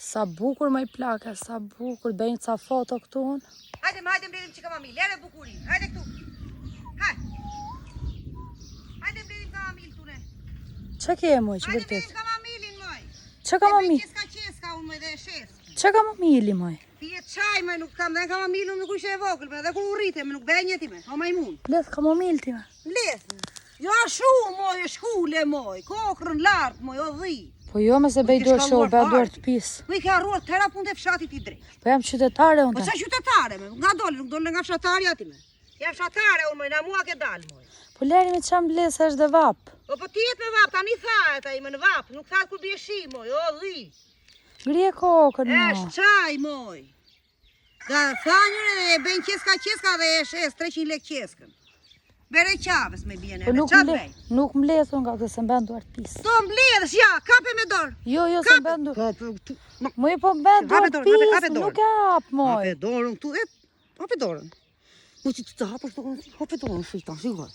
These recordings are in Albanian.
Sa bukur më i plaka, sa bukur, bëjnë ca foto këtu unë. Hajde mbledhim çika mamil, lere bukurin. Hajde këtu. Hajde. Hajde mbledhim ka mamil këtu ne. Çka ke moj, që Hajde vërtet? mbledhim ka mamilin moj. Çka ka mami? Qeska unë moj dhe shes. Çka ka mamili moj? Pije çaj më nuk kam, dhe ka mamilun nuk ishte e vogël, dhe kur urrite më nuk bëj njëti më. O majmun. Bledh ka mamil ti me. Mbledh. Jo shumë moj, e shkule moj, kokrën lart moj, o dhi. Po jo me se bëj dorë shoh, bëj dorë të pis. Ku i ka harruar tëra punë të fshatit i drejt. Po jam qytetare unë. Po sa qytetare me, nga dole, nuk dole nga fshatari ati me. Jam fshatare unë moj, na mua ke dal moj. Po leri me çam mbledh se është dhe vap. Po ti jet me vap, tani thahet ai me në vap, nuk thahet kur bie shi moj, o dhi. Grije kokën mo. Është çaj moj. Da thanjën e bën qeska dhe e shes 300 lekë qeskën. Bere qavës me bjene, Po nuk mbledh unë nga këtë se mbën duart pis. Do mbledhësh, ja, kape me dorë. Jo, se mbën duart. Moj po mbën duart pis, nuk e hap moj. Hape dorën këtu, hape dorën. Mu që të hapësh dorën, hape dorën shita, sigur.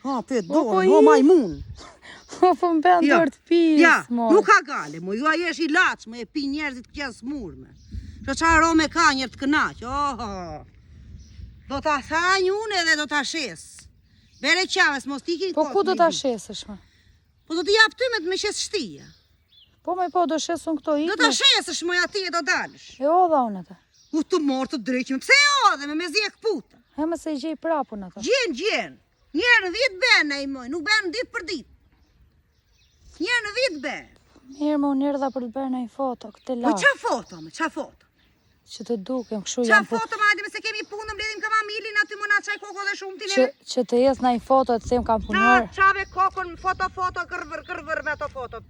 Hape dorën, o majmun. Po mbën duart pis, moj. Ja, nuk ka gale, moj, ju aje është i laç, më e pi njerëzit këja smurme. Që qa arome ka njerë të kënaq, oho. Do t'a thanj unë edhe do t'a shes. Bere qavës, mos t'i ki Po ku do t'a shesësh me? Po do t'i jap ty me shes shtia. Po me po do shes unë këto i. Do t'a shesësh moj ati e do dalësh. E odha unë atë. U të morë të dreqime, pse e odhe me zjek puta? He me se i gjej prapun atë. Gjen. Njerë në vit ben e i moj, nuk ben dit për dit. Njerë në vit ben. Mirë më unë erdha për të bërë një foto, këtë Po lartë. qa foto me, qa foto? Që të dukem, kështu Qa jam po. foto ma hajde me se kemi punë, mbledhim ka mamilin, aty më na qaj koko dhe shumë t'i Që të jes në një foto të them kam Na punuar. qave kokon, foto, kërvër me ato foto.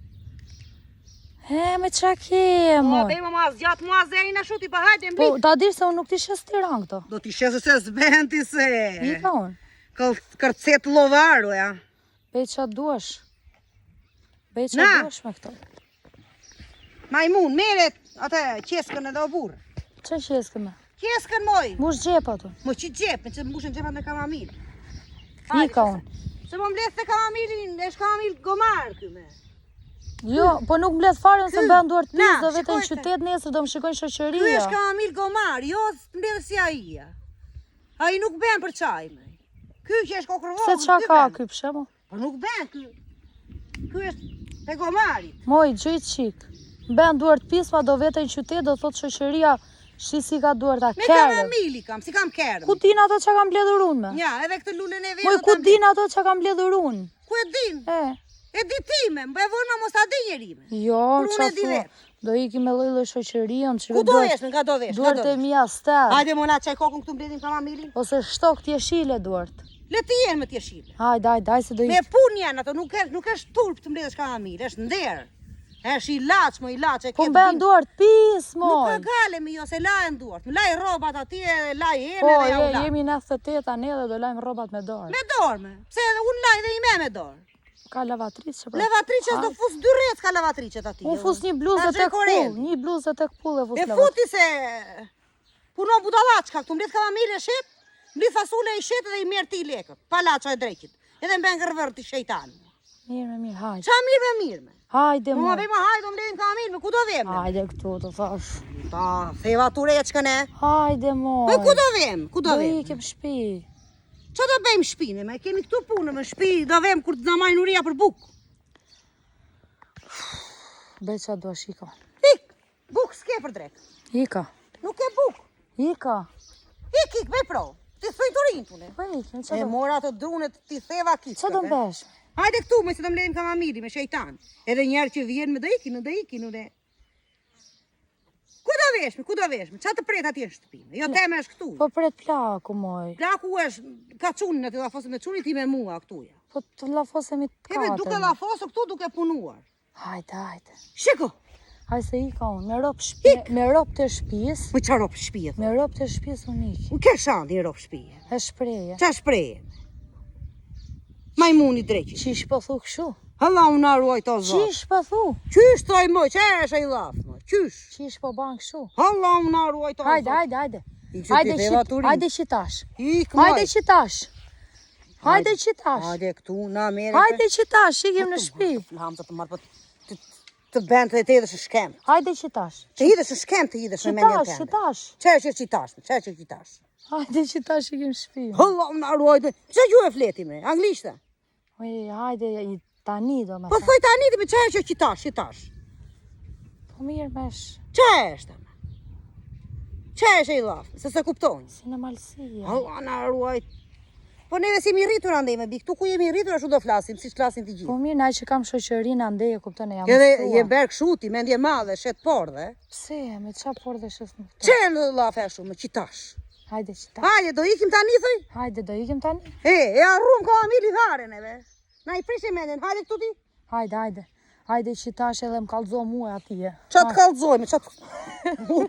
He, me qa ke, Po, moj. dhe ma zgjatë mua zeri në shuti, pa hajde Po, mbi. ta dirë se unë nuk t'i shes tiran këto. Do t'i shesë se s'ben ti se. I ka unë. Kërcet lovaru, ja. Bej qa duash. Bej qa Na. duash me këto. Majmun, meret atë qeskën edhe o burë. Qa qeske me? Qeskën moj. Mush gjepa tu. Mo që gjepë, që mbushen gjepat me kamamil. I ka unë. Se më mbledh të kamamilin, është kamamil gomar këme. Jo, po nuk mbledh fare nëse mbën duart Na, pis, do vetë në shikojte. qytet nesër do më shikojnë Ky shoqëria. është kamamil gomar, jo mbledh si aia. Ai nuk ben për çaj me. Ky që është kokrëvogël. Se qa ka ky për shembull? Po nuk ben ky. Ky është te gomarit. Moj, gjëj qik. Mbën duart pis, ma do vetë në qytet, do thot shoqëria, shi si ka duart a Me kerë. kamamili kam, si kam kerën. Ku din ato që kam bledhur unë me? Ja, edhe këtë lulen e vetë. Moj, ku din ato që kam bledhur unë? Ku e din? E di ti me, më e vërma mos ta di njeri me. Jo, Kur unë qa e di thua, vetë. do iki me lloj shoqërion, që Ku do vesh, nga do vesh, nga duart do e vesh. mia stel, Hajde mona çaj kokën këtu mbledhim kamamilin. ose shtok t'jeshile duart. Le të jenë me t'jeshile. Hajde, se do Me ik. pun janë ato, nuk është turp të mbledhësh kamamil, është nder. Është i laç, mo i laç e ke. Po mbën duart pis, Nuk ka moj. gale me jo se lajen duart. Laj rrobat aty, laj herë Po, dhe ja u la. jemi në 98 ne dhe do lajmë rrobat me dorë. Me dorë me. Pse edhe unë laj dhe i me dorë. Ka lavatrice që pra. Lavatriçes do fus 2 rreth ka lavatriçet aty. Unë fus një bluzë tek pull, një bluzë tek pull e fus E lavatrice. futi se punon budallachka këtu, mbledh kamamile shet, mbledh fasule i shet dhe i merr ti lekët. Pa laço e drejtit. Edhe mbën gërvër ti shejtan. Mirë, hajde. Ça mirë me. Hajde, Po moj. ma vema hajde, mbledhim kamamil, me ku do vem? Hajde këtu, të thash. Ta, theva tureçkën e. Hajde, moj. Po ku do vem? Ku do Do vem? ikem shtëpi. Qa do bëjmë shpine me? Kemi këtu punë me shpi, do vem kur të na majnë uria për bukë. Bëj qa do shiko. Bukë s'ke për drejt. Ika. Nuk e bukë. Ika. Ik, me pro. Ti thuj të rinë tune. Po ikem, qa E do? mora të drunet, ti theva kikë. Qa do mbesh? Hajde këtu me se të mbledhim kamamili me shejtan. Edhe njerë që vjen me do ikin, unë. Ku do veshme, Qa të pret atje në shtëpime? Jo teme është këtu. Po pret plaku, moj. Plaku është ka qunin aty, lafosën me qunin ti me mua këtuja. Po të lafosemi të Ebe katër. duke lafosë këtu duke punuar. Hajde. Shiko, Hajde se ika unë, me ropë të shpis. më qa ropë shpije. Me ropë të shpis unë iki. Unë ke shanti një ropë shpije. E shpreje. Qa shpreje? Majmuni dreqit. Qish po thu këshu? Allah unë arruaj të zot. Qish po thu? Qysh toj moj, që është e i lafë moj, qysh? Qish po ban këshu? Allah unë arruaj të zot. Hajde. Hajde Hajde qitash. Ik moj. Hajde qitash. Hajde Hajde këtu, na mere. Hajde qitash, ikim në shtëpi. Hamza të marrë, të bend të edhe shë shkem. Hajde qitash. Të hidhesh në shkem, të hidhesh në mendjen tënde. Qitash. Çfarë është qitash? Çfarë është qitash? Hajde qitash që kem shtëpi. Allah më na ruajtë. Çfarë gjuhë fleti me? Anglisht? Hajde i tani do me Po thoj tani ti me çfarë është qitash? Po mirë mesh. Çfarë është? Çfarë është i llaf? Se kuptoni. Si në malësia. Allah na ruajtë. Po neve si mi rritur andej me bi, këtu ku jemi rritur ashtu do flasim, si flasin të gjithë. Po mirë, na që kam shoqërinë andej e kupton e jam. Edhe je berg shuti, mendje madhe, shet pordhe. Pse, me qa pordhe shes nuk të? Çe në llafe ashtu, me qitash. Hajde qitash. Hajde, do ikim tani thoj? Hajde, do ikim tani. E arrum ka mi lidhare neve. Na i prishe mendjen, hajde këtu ti. Hajde. Hajde qitash edhe më kallëzo mua atje. Qa të kallëzojme, qa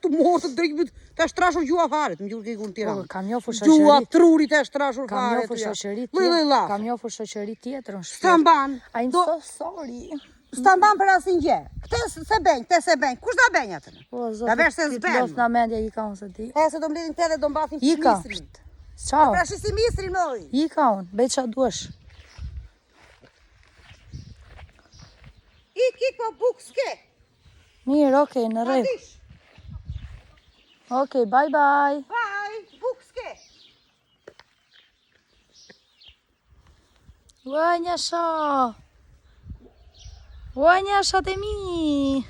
të mortë të drejkë, të shtrashur gjua fare, të më gjurë kikun Tiranë. Kam njofur shoqëri. Gjua trurit të shtrashur fare. Kam njofur shoqëri tjetër. Kam njofur shoqëri tjetër në shpirt. Stamban. I'm so sorry. Stamban për asin gjë. Këte se benj, kush da benj atën? Po Da vesh se zben. Los na mendja i ka unë se ti. Se do mbledhin këte dhe do mbathim Ika. misrin. Ciao. Pra shisi misrin oj. Ika unë, bej qa duesh. Ik, po buk s'ke. Mirë, okej, në rregull. Adish. Okej, bye. Bye, buk s'ke. Ua, njasha. Ua, njasha të mi.